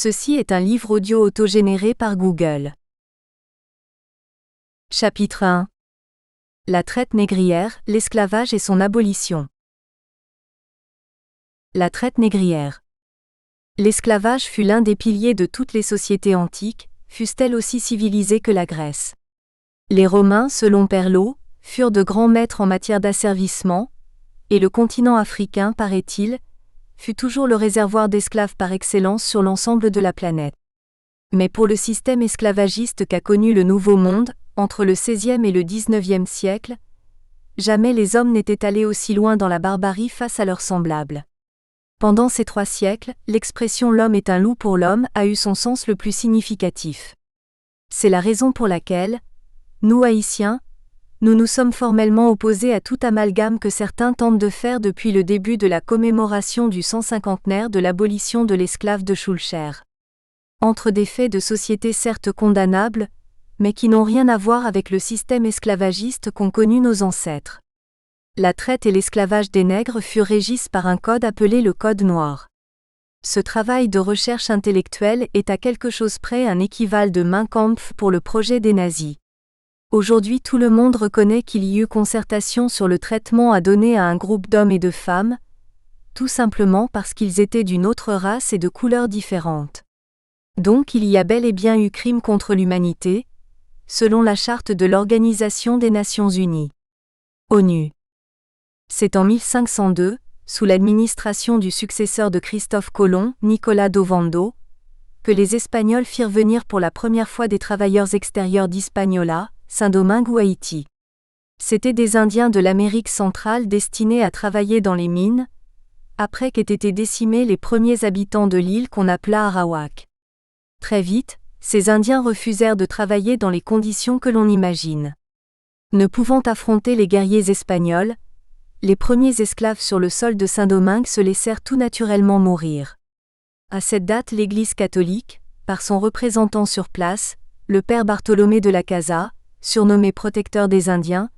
Ceci est un livre audio autogénéré par Google. Chapitre 1. La traite négrière, l'esclavage et son abolition. La traite négrière. L'esclavage fut l'un des piliers de toutes les sociétés antiques, fussent-elles aussi civilisées que la Grèce. Les Romains, selon Perlot, furent de grands maîtres en matière d'asservissement, et le continent africain, paraît-il, fut toujours le réservoir d'esclaves par excellence sur l'ensemble de la planète. Mais pour le système esclavagiste qu'a connu le Nouveau Monde, entre le XVIe et le XIXe siècle, jamais les hommes n'étaient allés aussi loin dans la barbarie face à leurs semblables. Pendant ces 3 siècles, l'expression « l'homme est un loup pour l'homme » a eu son sens le plus significatif. C'est la raison pour laquelle, nous Haïtiens, nous nous sommes formellement opposés à tout amalgame que certains tentent de faire depuis le début de la commémoration du 150e de l'abolition de l'esclave de Schulcher. Entre des faits de société certes condamnables, mais qui n'ont rien à voir avec le système esclavagiste qu'ont connu nos ancêtres. La traite et l'esclavage des nègres furent régis par un code appelé le Code noir. Ce travail de recherche intellectuelle est à quelque chose près un équivalent de Mein Kampf pour le projet des nazis. Aujourd'hui tout le monde reconnaît qu'il y eut concertation sur le traitement à donner à un groupe d'hommes et de femmes, tout simplement parce qu'ils étaient d'une autre race et de couleurs différentes. Donc il y a bel et bien eu crime contre l'humanité, selon la charte de l'Organisation des Nations Unies. ONU. C'est en 1502, sous l'administration du successeur de Christophe Colomb, Nicolas d'Ovando, que les Espagnols firent venir pour la première fois des travailleurs extérieurs d'Hispaniola, Saint-Domingue ou Haïti. C'étaient des Indiens de l'Amérique centrale destinés à travailler dans les mines, après qu'aient été décimés les premiers habitants de l'île qu'on appela Arawak. Très vite, ces Indiens refusèrent de travailler dans les conditions que l'on imagine. Ne pouvant affronter les guerriers espagnols, les premiers esclaves sur le sol de Saint-Domingue se laissèrent tout naturellement mourir. À cette date, l'Église catholique, par son représentant sur place, le père Bartholomé de la Casa, surnommé protecteur des Indiens,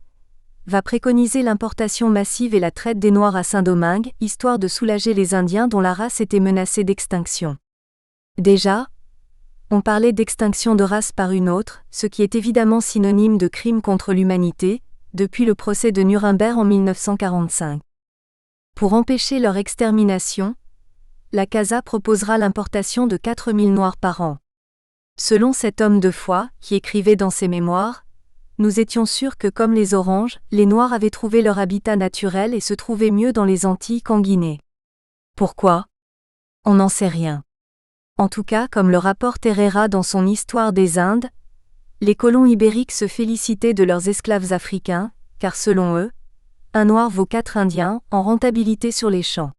va préconiser l'importation massive et la traite des Noirs à Saint-Domingue, histoire de soulager les Indiens dont la race était menacée d'extinction. Déjà, on parlait d'extinction de race par une autre, ce qui est évidemment synonyme de crime contre l'humanité, depuis le procès de Nuremberg en 1945. Pour empêcher leur extermination, la Casa proposera l'importation de 4000 Noirs par an. Selon cet homme de foi, qui écrivait dans ses mémoires, nous étions sûrs que comme les Oranges, les Noirs avaient trouvé leur habitat naturel et se trouvaient mieux dans les Antilles qu'en Guinée. Pourquoi ? On n'en sait rien. En tout cas, comme le rapporte Herrera dans son Histoire des Indes, les colons ibériques se félicitaient de leurs esclaves africains, car selon eux, un Noir vaut 4 Indiens en rentabilité sur les champs.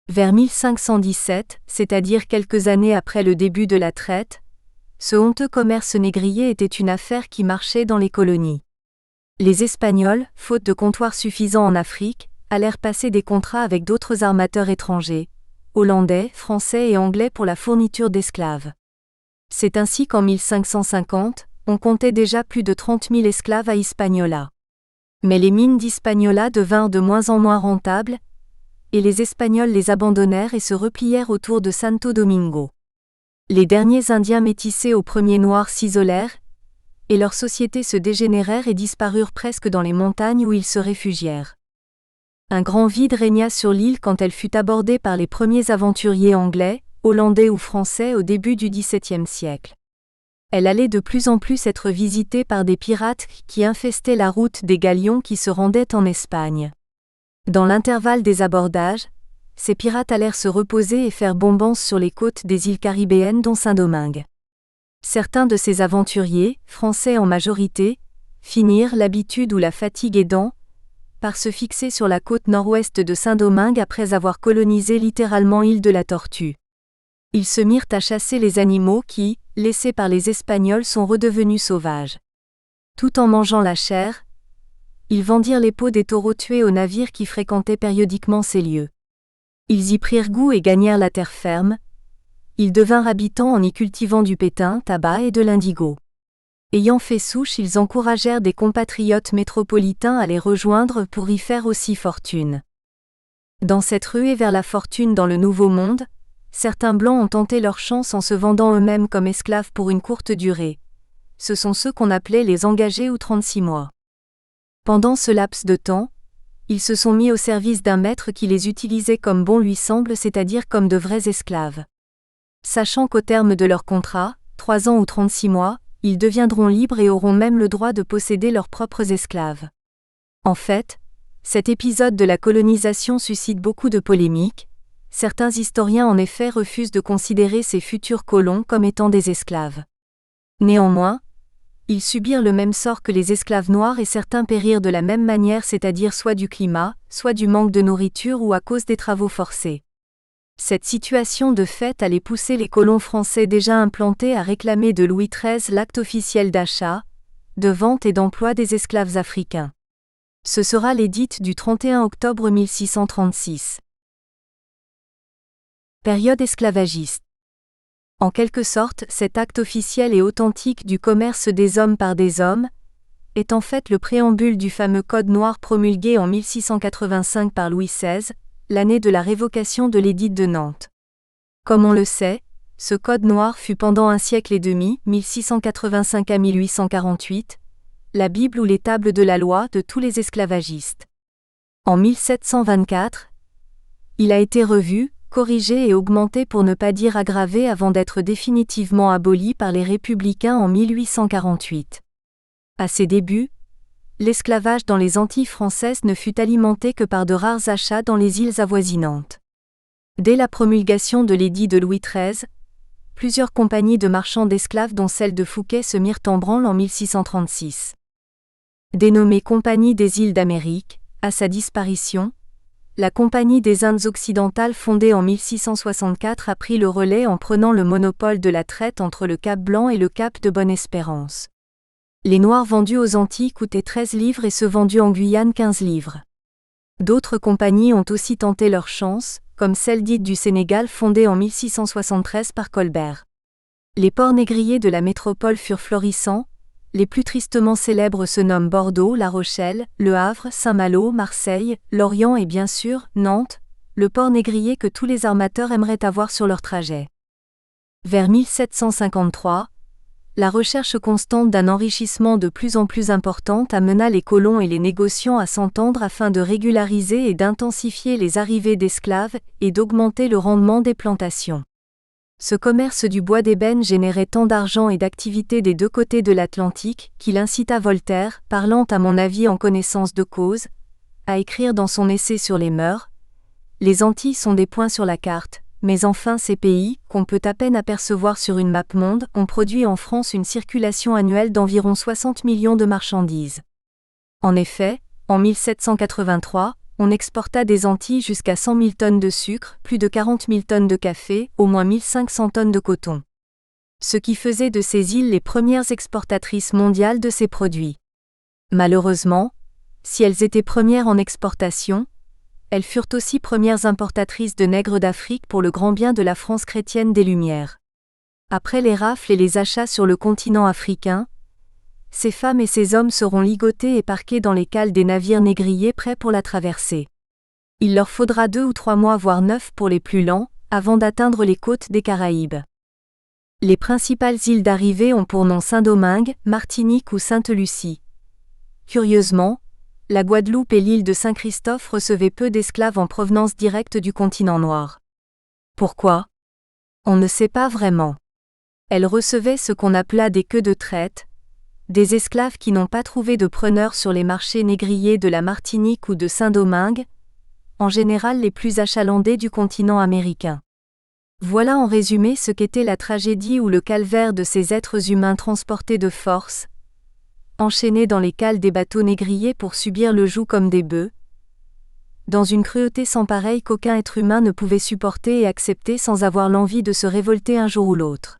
Vers 1517, c'est-à-dire quelques années après le début de la traite, ce honteux commerce négrier était une affaire qui marchait dans les colonies. Les Espagnols, faute de comptoirs suffisants en Afrique, allèrent passer des contrats avec d'autres armateurs étrangers, hollandais, français et anglais pour la fourniture d'esclaves. C'est ainsi qu'en 1550, on comptait déjà plus de 30 000 esclaves à Hispaniola. Mais les mines d'Hispaniola devinrent de moins en moins rentables, et les Espagnols les abandonnèrent et se replièrent autour de Santo Domingo. Les derniers Indiens métissés aux premiers Noirs s'isolèrent, et leurs sociétés se dégénérèrent et disparurent presque dans les montagnes où ils se réfugièrent. Un grand vide régna sur l'île quand elle fut abordée par les premiers aventuriers anglais, hollandais ou français au début du XVIIe siècle. Elle allait de plus en plus être visitée par des pirates qui infestaient la route des galions qui se rendaient en Espagne. Dans l'intervalle des abordages, ces pirates allèrent se reposer et faire bombance sur les côtes des îles caribéennes dont Saint-Domingue. Certains de ces aventuriers, français en majorité, finirent, l'habitude ou la fatigue aidant, par se fixer sur la côte nord-ouest de Saint-Domingue après avoir colonisé littéralement l'île de la Tortue. Ils se mirent à chasser les animaux qui, laissés par les Espagnols, sont redevenus sauvages. Tout en mangeant la chair, ils vendirent les peaux des taureaux tués aux navires qui fréquentaient périodiquement ces lieux. Ils y prirent goût et gagnèrent la terre ferme. Ils devinrent habitants en y cultivant du pétain, tabac et de l'indigo. Ayant fait souche, ils encouragèrent des compatriotes métropolitains à les rejoindre pour y faire aussi fortune. Dans cette ruée vers la fortune dans le Nouveau Monde, certains Blancs ont tenté leur chance en se vendant eux-mêmes comme esclaves pour une courte durée. Ce sont ceux qu'on appelait les engagés ou 36 mois. Pendant ce laps de temps, ils se sont mis au service d'un maître qui les utilisait comme bon lui semble, c'est-à-dire comme de vrais esclaves. Sachant qu'au terme de leur contrat, 3 ans ou 36 mois, ils deviendront libres et auront même le droit de posséder leurs propres esclaves. En fait, cet épisode de la colonisation suscite beaucoup de polémiques. Certains historiens en effet refusent de considérer ces futurs colons comme étant des esclaves. Néanmoins, ils subirent le même sort que les esclaves noirs et certains périrent de la même manière, c'est-à-dire soit du climat, soit du manque de nourriture ou à cause des travaux forcés. Cette situation de fait allait pousser les colons français déjà implantés à réclamer de Louis XIII l'acte officiel d'achat, de vente et d'emploi des esclaves africains. Ce sera l'édit du 31 octobre 1636. Période esclavagiste. En quelque sorte, cet acte officiel et authentique du commerce des hommes par des hommes est en fait le préambule du fameux Code noir promulgué en 1685 par Louis XVI, l'année de la révocation de l'édit de Nantes. Comme on le sait, ce Code noir fut pendant un siècle et demi, 1685 à 1848, la Bible ou les tables de la loi de tous les esclavagistes. En 1724, il a été revu, corrigé et augmenté pour ne pas dire aggravé avant d'être définitivement aboli par les républicains en 1848. À ses débuts, l'esclavage dans les Antilles françaises ne fut alimenté que par de rares achats dans les îles avoisinantes. Dès la promulgation de l'édit de Louis XIII, plusieurs compagnies de marchands d'esclaves dont celle de Fouquet se mirent en branle en 1636. Dénommée Compagnie des îles d'Amérique, à sa disparition, la Compagnie des Indes occidentales fondée en 1664 a pris le relais en prenant le monopole de la traite entre le Cap Blanc et le Cap de Bonne-Espérance. Les noirs vendus aux Antilles coûtaient 13 livres et ceux vendus en Guyane 15 livres. D'autres compagnies ont aussi tenté leur chance, comme celle dite du Sénégal fondée en 1673 par Colbert. Les ports négriers de la métropole furent florissants, les plus tristement célèbres se nomment Bordeaux, La Rochelle, Le Havre, Saint-Malo, Marseille, Lorient et bien sûr, Nantes, le port négrier que tous les armateurs aimeraient avoir sur leur trajet. Vers 1753, la recherche constante d'un enrichissement de plus en plus important amena les colons et les négociants à s'entendre afin de régulariser et d'intensifier les arrivées d'esclaves et d'augmenter le rendement des plantations. Ce commerce du bois d'ébène générait tant d'argent et d'activité des deux côtés de l'Atlantique qu'il incita Voltaire, parlant à mon avis en connaissance de cause, à écrire dans son essai sur les mœurs « Les Antilles sont des points sur la carte, mais enfin ces pays, qu'on peut à peine apercevoir sur une map monde, ont produit en France une circulation annuelle d'environ 60 millions de marchandises. » En effet, en 1783, on exporta des Antilles jusqu'à 100 000 tonnes de sucre, plus de 40 000 tonnes de café, au moins 1500 tonnes de coton. Ce qui faisait de ces îles les premières exportatrices mondiales de ces produits. Malheureusement, si elles étaient premières en exportation, elles furent aussi premières importatrices de nègres d'Afrique pour le grand bien de la France chrétienne des Lumières. Après les rafles et les achats sur le continent africain, ces femmes et ces hommes seront ligotés et parqués dans les cales des navires négriers prêts pour la traversée. Il leur faudra 2 ou 3 mois voire 9 pour les plus lents, avant d'atteindre les côtes des Caraïbes. Les principales îles d'arrivée ont pour nom Saint-Domingue, Martinique ou Sainte-Lucie. Curieusement, la Guadeloupe et l'île de Saint-Christophe recevaient peu d'esclaves en provenance directe du continent noir. Pourquoi ? On ne sait pas vraiment. Elles recevaient ce qu'on appela des queues de traite, des esclaves qui n'ont pas trouvé de preneurs sur les marchés négriers de la Martinique ou de Saint-Domingue, en général les plus achalandés du continent américain. Voilà en résumé ce qu'était la tragédie ou le calvaire de ces êtres humains transportés de force, enchaînés dans les cales des bateaux négriers pour subir le joug comme des bœufs, dans une cruauté sans pareille qu'aucun être humain ne pouvait supporter et accepter sans avoir l'envie de se révolter un jour ou l'autre.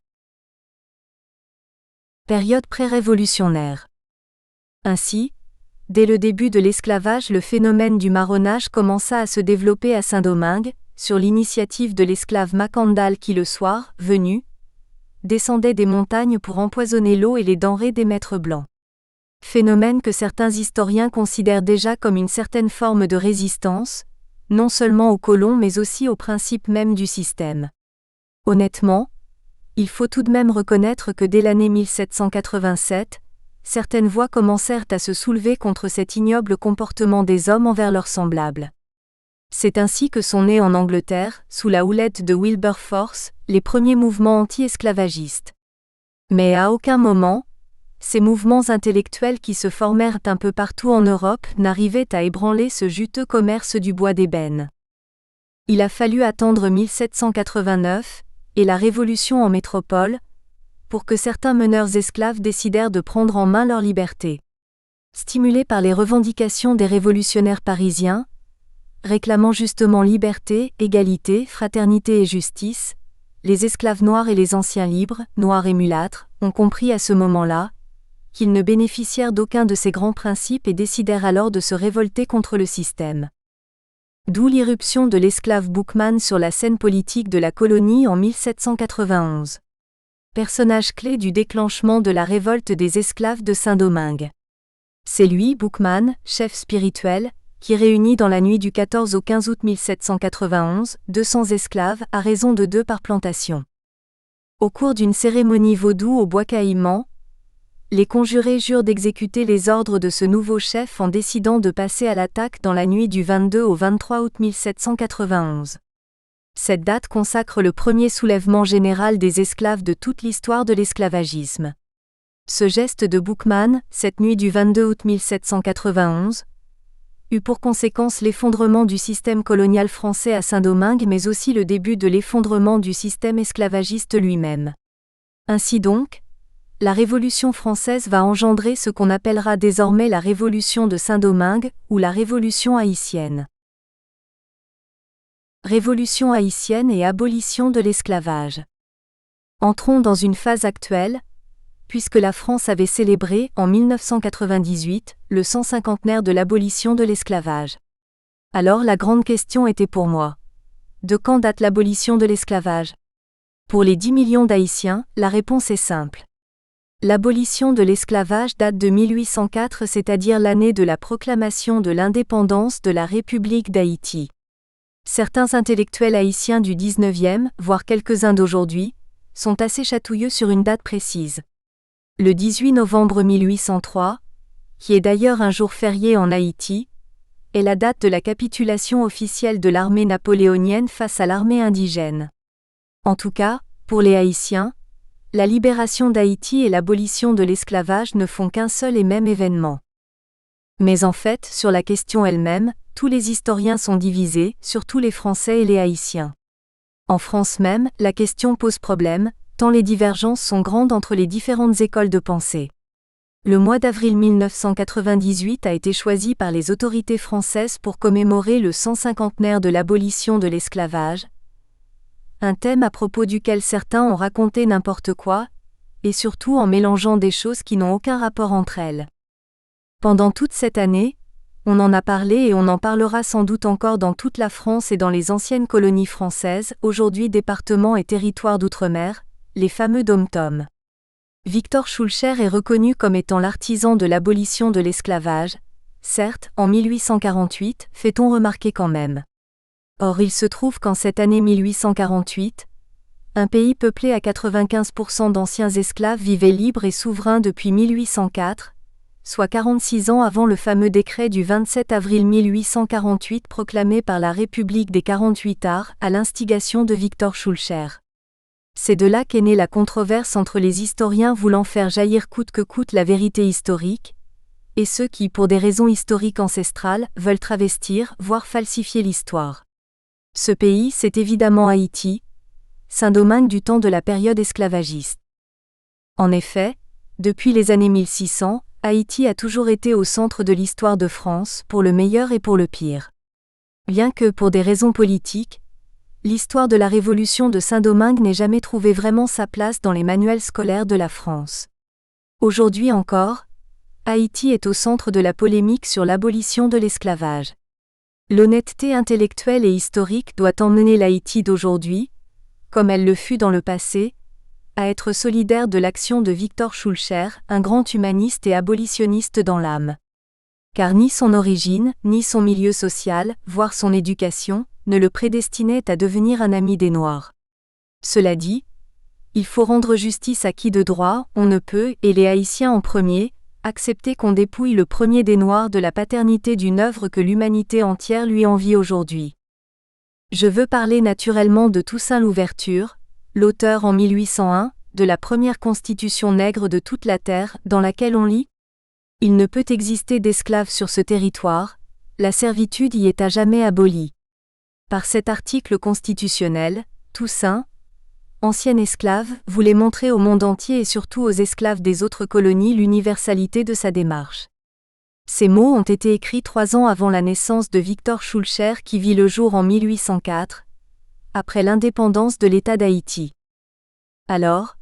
Période pré-révolutionnaire. Ainsi, dès le début de l'esclavage, le phénomène du marronnage commença à se développer à Saint-Domingue, sur l'initiative de l'esclave Macandal qui le soir, venu, descendait des montagnes pour empoisonner l'eau et les denrées des maîtres blancs. Phénomène que certains historiens considèrent déjà comme une certaine forme de résistance, non seulement aux colons mais aussi au principe même du système. Honnêtement, il faut tout de même reconnaître que dès l'année 1787, certaines voix commencèrent à se soulever contre cet ignoble comportement des hommes envers leurs semblables. C'est ainsi que sont nés en Angleterre, sous la houlette de Wilberforce, les premiers mouvements anti-esclavagistes. Mais à aucun moment, ces mouvements intellectuels qui se formèrent un peu partout en Europe n'arrivaient à ébranler ce juteux commerce du bois d'ébène. Il a fallu attendre 1789, et la Révolution en métropole, pour que certains meneurs esclaves décidèrent de prendre en main leur liberté. Stimulés par les revendications des révolutionnaires parisiens, réclamant justement liberté, égalité, fraternité et justice, les esclaves noirs et les anciens libres, noirs et mulâtres, ont compris à ce moment-là qu'ils ne bénéficièrent d'aucun de ces grands principes et décidèrent alors de se révolter contre le système. D'où l'irruption de l'esclave Boukman sur la scène politique de la colonie en 1791. Personnage clé du déclenchement de la révolte des esclaves de Saint-Domingue. C'est lui, Boukman, chef spirituel, qui réunit dans la nuit du 14 au 15 août 1791 200 esclaves à raison de 2 par plantation. Au cours d'une cérémonie vaudou au bois Caïman, les conjurés jurent d'exécuter les ordres de ce nouveau chef en décidant de passer à l'attaque dans la nuit du 22 au 23 août 1791. Cette date consacre le premier soulèvement général des esclaves de toute l'histoire de l'esclavagisme. Ce geste de Boukman, cette nuit du 22 août 1791, eut pour conséquence l'effondrement du système colonial français à Saint-Domingue mais aussi le début de l'effondrement du système esclavagiste lui-même. Ainsi donc, la Révolution française va engendrer ce qu'on appellera désormais la Révolution de Saint-Domingue ou la Révolution haïtienne. Révolution haïtienne et abolition de l'esclavage. Entrons dans une phase actuelle, puisque la France avait célébré, en 1998, le 150aire de l'abolition de l'esclavage. Alors la grande question était pour moi. De quand date l'abolition de l'esclavage ? Pour les 10 millions d'Haïtiens, la réponse est simple. L'abolition de l'esclavage date de 1804, c'est-à-dire l'année de la proclamation de l'indépendance de la République d'Haïti. Certains intellectuels haïtiens du 19e, voire quelques-uns d'aujourd'hui, sont assez chatouilleux sur une date précise. Le 18 novembre 1803, qui est d'ailleurs un jour férié en Haïti, est la date de la capitulation officielle de l'armée napoléonienne face à l'armée indigène. En tout cas, pour les Haïtiens, la libération d'Haïti et l'abolition de l'esclavage ne font qu'un seul et même événement. Mais en fait, sur la question elle-même, tous les historiens sont divisés, surtout les Français et les Haïtiens. En France même, la question pose problème, tant les divergences sont grandes entre les différentes écoles de pensée. Le mois d'avril 1998 a été choisi par les autorités françaises pour commémorer le 150aire de l'abolition de l'esclavage, un thème à propos duquel certains ont raconté n'importe quoi, et surtout en mélangeant des choses qui n'ont aucun rapport entre elles. Pendant toute cette année, on en a parlé et on en parlera sans doute encore dans toute la France et dans les anciennes colonies françaises, aujourd'hui départements et territoires d'outre-mer, les fameux dom-toms. Victor Schœlcher est reconnu comme étant l'artisan de l'abolition de l'esclavage, certes, en 1848, fait-on remarquer quand même. Or il se trouve qu'en cette année 1848, un pays peuplé à 95% d'anciens esclaves vivait libre et souverain depuis 1804, soit 46 ans avant le fameux décret du 27 avril 1848 proclamé par la République des 48 arts à l'instigation de Victor Schœlcher. C'est de là qu'est née la controverse entre les historiens voulant faire jaillir coûte que coûte la vérité historique, et ceux qui, pour des raisons historiques ancestrales, veulent travestir, voire falsifier l'histoire. Ce pays, c'est évidemment Haïti, Saint-Domingue du temps de la période esclavagiste. En effet, depuis les années 1600, Haïti a toujours été au centre de l'histoire de France, pour le meilleur et pour le pire. Bien que, pour des raisons politiques, l'histoire de la Révolution de Saint-Domingue n'ait jamais trouvé vraiment sa place dans les manuels scolaires de la France. Aujourd'hui encore, Haïti est au centre de la polémique sur l'abolition de l'esclavage. L'honnêteté intellectuelle et historique doit emmener l'Haïti d'aujourd'hui, comme elle le fut dans le passé, à être solidaire de l'action de Victor Schœlcher, un grand humaniste et abolitionniste dans l'âme. Car ni son origine, ni son milieu social, voire son éducation, ne le prédestinaient à devenir un ami des Noirs. Cela dit, il faut rendre justice à qui de droit, on ne peut, et les Haïtiens en premier, accepter qu'on dépouille le premier des Noirs de la paternité d'une œuvre que l'humanité entière lui envie aujourd'hui. Je veux parler naturellement de Toussaint Louverture, l'auteur en 1801, de la première constitution nègre de toute la terre, dans laquelle on lit « Il ne peut exister d'esclaves sur ce territoire, la servitude y est à jamais abolie ». Par cet article constitutionnel, Toussaint, ancien esclave, voulait montrer au monde entier et surtout aux esclaves des autres colonies l'universalité de sa démarche. Ces mots ont été écrits 3 ans avant la naissance de Victor Schœlcher qui vit le jour en 1804, après l'indépendance de l'État d'Haïti. Alors,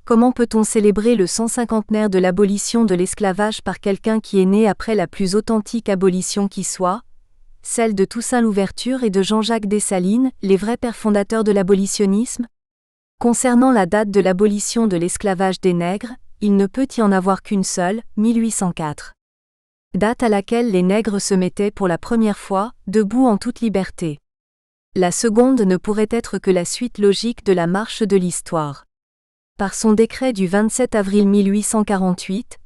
comment peut-on célébrer le 150aire de l'abolition de l'esclavage par quelqu'un qui est né après la plus authentique abolition qui soit, celle de Toussaint Louverture et de Jean-Jacques Dessalines, les vrais pères fondateurs de l'abolitionnisme? Concernant la date de l'abolition de l'esclavage des nègres, il ne peut y en avoir qu'une seule, 1804. Date à laquelle les nègres se mettaient pour la première fois, debout en toute liberté. La seconde ne pourrait être que la suite logique de la marche de l'histoire. Par son décret du 27 avril 1848,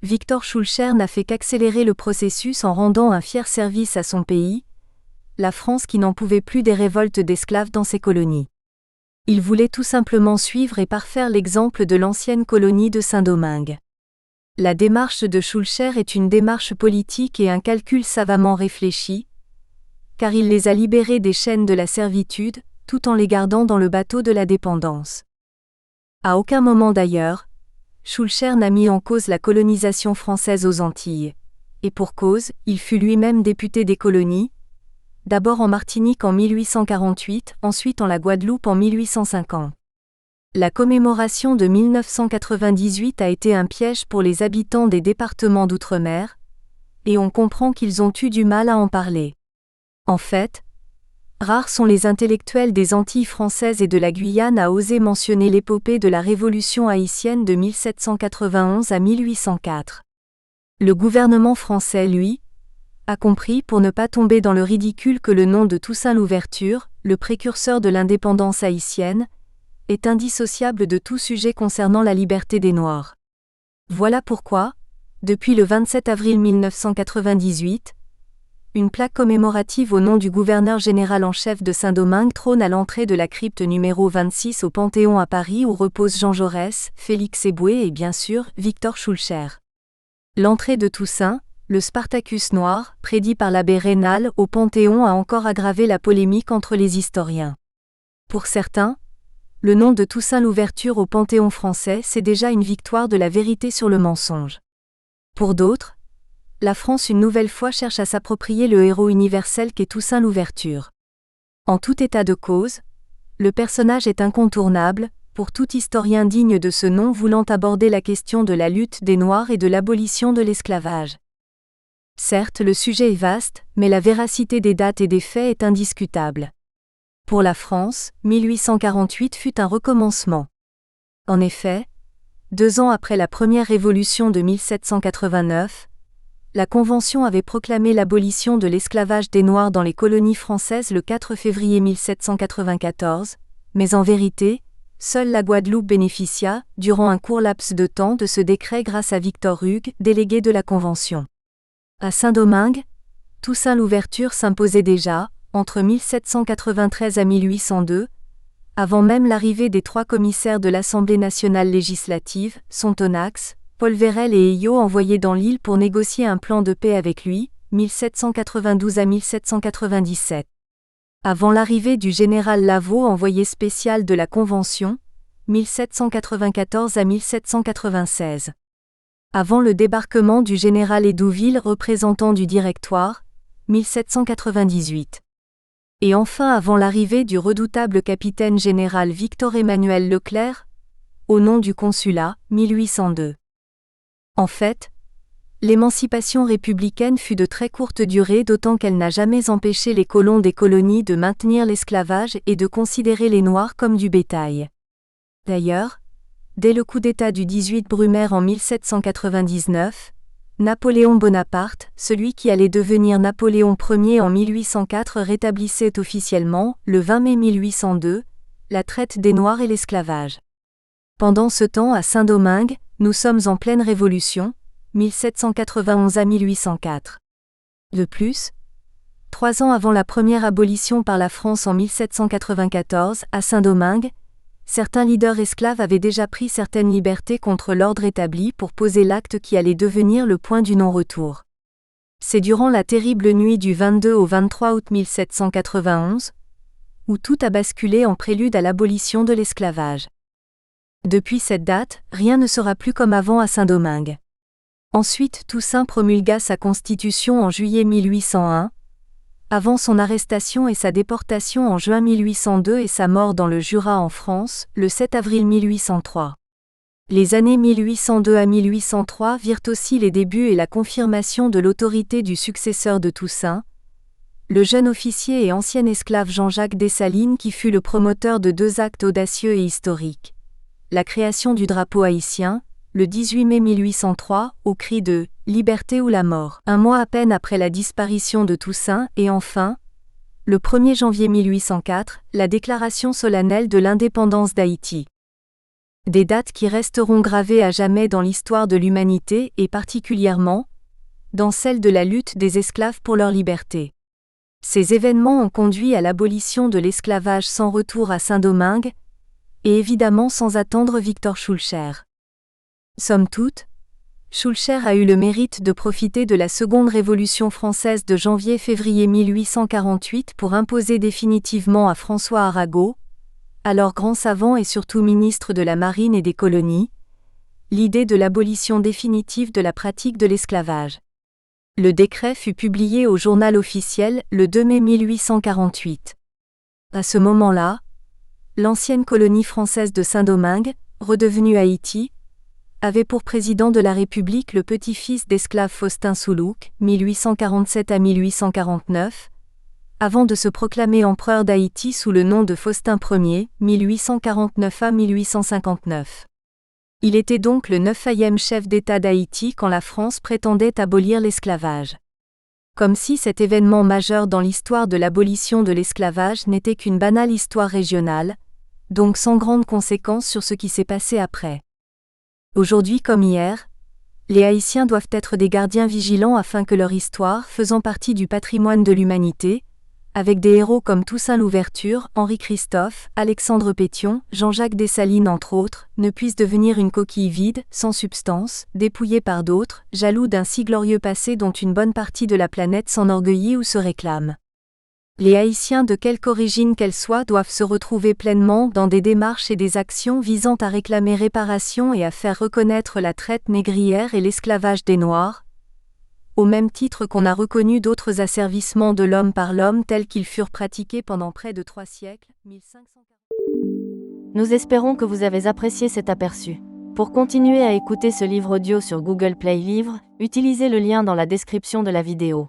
Victor Schœlcher n'a fait qu'accélérer le processus en rendant un fier service à son pays, la France qui n'en pouvait plus des révoltes d'esclaves dans ses colonies. Il voulait tout simplement suivre et parfaire l'exemple de l'ancienne colonie de Saint-Domingue. La démarche de Schœlcher est une démarche politique et un calcul savamment réfléchi, car il les a libérés des chaînes de la servitude, tout en les gardant dans le bateau de la dépendance. À aucun moment d'ailleurs, Schœlcher n'a mis en cause la colonisation française aux Antilles, et pour cause, il fut lui-même député des colonies, d'abord en Martinique en 1848, ensuite en la Guadeloupe en 1850. La commémoration de 1998 a été un piège pour les habitants des départements d'outre-mer, et on comprend qu'ils ont eu du mal à en parler. En fait, rares sont les intellectuels des Antilles françaises et de la Guyane à oser mentionner l'épopée de la Révolution haïtienne de 1791 à 1804. Le gouvernement français, lui, a compris pour ne pas tomber dans le ridicule que le nom de Toussaint Louverture, le précurseur de l'indépendance haïtienne, est indissociable de tout sujet concernant la liberté des Noirs. Voilà pourquoi, depuis le 27 avril 1998, une plaque commémorative au nom du gouverneur général en chef de Saint-Domingue trône à l'entrée de la crypte numéro 26 au Panthéon à Paris où reposent Jean Jaurès, Félix Éboué et bien sûr, Victor Schœlcher. L'entrée de Toussaint, le Spartacus noir, prédit par l'abbé Raynal au Panthéon a encore aggravé la polémique entre les historiens. Pour certains, le nom de Toussaint Louverture au Panthéon français c'est déjà une victoire de la vérité sur le mensonge. Pour d'autres, la France une nouvelle fois cherche à s'approprier le héros universel qu'est Toussaint Louverture. En tout état de cause, le personnage est incontournable, pour tout historien digne de ce nom voulant aborder la question de la lutte des Noirs et de l'abolition de l'esclavage. Certes, le sujet est vaste, mais la véracité des dates et des faits est indiscutable. Pour la France, 1848 fut un recommencement. En effet, 2 ans après la première révolution de 1789, la Convention avait proclamé l'abolition de l'esclavage des Noirs dans les colonies françaises le 4 février 1794, mais en vérité, seule la Guadeloupe bénéficia, durant un court laps de temps de ce décret grâce à Victor Hugues, délégué de la Convention. À Saint-Domingue, Toussaint Louverture s'imposait déjà, entre 1793 à 1802, avant même l'arrivée des 3 commissaires de l'Assemblée nationale législative, Sontonax, Paul Vérel et Eyot envoyés dans l'île pour négocier un plan de paix avec lui, 1792 à 1797. Avant l'arrivée du général Lavaux envoyé spécial de la Convention, 1794 à 1796. Avant le débarquement du général Hédouville représentant du Directoire, 1798. Et enfin avant l'arrivée du redoutable capitaine général Victor-Emmanuel Leclerc, au nom du consulat, 1802. En fait, l'émancipation républicaine fut de très courte durée d'autant qu'elle n'a jamais empêché les colons des colonies de maintenir l'esclavage et de considérer les Noirs comme du bétail. D'ailleurs, dès le coup d'État du 18 Brumaire en 1799, Napoléon Bonaparte, celui qui allait devenir Napoléon Ier en 1804 rétablissait officiellement, le 20 mai 1802, la traite des Noirs et l'esclavage. Pendant ce temps à Saint-Domingue, nous sommes en pleine Révolution, 1791 à 1804. De plus, 3 ans avant la première abolition par la France en 1794, à Saint-Domingue, certains leaders esclaves avaient déjà pris certaines libertés contre l'ordre établi pour poser l'acte qui allait devenir le point du non-retour. C'est durant la terrible nuit du 22 au 23 août 1791, où tout a basculé en prélude à l'abolition de l'esclavage. Depuis cette date, rien ne sera plus comme avant à Saint-Domingue. Ensuite, Toussaint promulgua sa constitution en juillet 1801, avant son arrestation et sa déportation en juin 1802 et sa mort dans le Jura en France, le 7 avril 1803. Les années 1802 à 1803 virent aussi les débuts et la confirmation de l'autorité du successeur de Toussaint, le jeune officier et ancien esclave Jean-Jacques Dessalines qui fut le promoteur de 2 actes audacieux et historiques. La création du drapeau haïtien, le 18 mai 1803, au cri de « Liberté ou la mort », un mois à peine après la disparition de Toussaint, et enfin, le 1er janvier 1804, la déclaration solennelle de l'indépendance d'Haïti. Des dates qui resteront gravées à jamais dans l'histoire de l'humanité et particulièrement, dans celle de la lutte des esclaves pour leur liberté. Ces événements ont conduit à l'abolition de l'esclavage sans retour à Saint-Domingue, et évidemment sans attendre Victor Schœlcher. Somme toute, Schœlcher a eu le mérite de profiter de la seconde Révolution française de janvier-février 1848 pour imposer définitivement à François Arago, alors grand savant et surtout ministre de la Marine et des Colonies, l'idée de l'abolition définitive de la pratique de l'esclavage. Le décret fut publié au Journal officiel le 2 mai 1848. À ce moment-là, l'ancienne colonie française de Saint-Domingue, redevenue Haïti, avait pour président de la République le petit-fils d'esclave Faustin Soulouque, 1847 à 1849, avant de se proclamer empereur d'Haïti sous le nom de Faustin Ier, 1849 à 1859. Il était donc le 9e chef d'État d'Haïti quand la France prétendait abolir l'esclavage. Comme si cet événement majeur dans l'histoire de l'abolition de l'esclavage n'était qu'une banale histoire régionale, donc sans grandes conséquences sur ce qui s'est passé après. Aujourd'hui comme hier, les Haïtiens doivent être des gardiens vigilants afin que leur histoire, faisant partie du patrimoine de l'humanité, avec des héros comme Toussaint Louverture, Henri Christophe, Alexandre Pétion, Jean-Jacques Dessalines entre autres, ne puisse devenir une coquille vide, sans substance, dépouillée par d'autres, jaloux d'un si glorieux passé dont une bonne partie de la planète s'enorgueillit ou se réclame. Les Haïtiens de quelque origine qu'elle soit doivent se retrouver pleinement dans des démarches et des actions visant à réclamer réparation et à faire reconnaître la traite négrière et l'esclavage des Noirs, au même titre qu'on a reconnu d'autres asservissements de l'homme par l'homme tels qu'ils furent pratiqués pendant près de 3 siècles. 1540. Nous espérons que vous avez apprécié cet aperçu. Pour continuer à écouter ce livre audio sur Google Play Livres, utilisez le lien dans la description de la vidéo.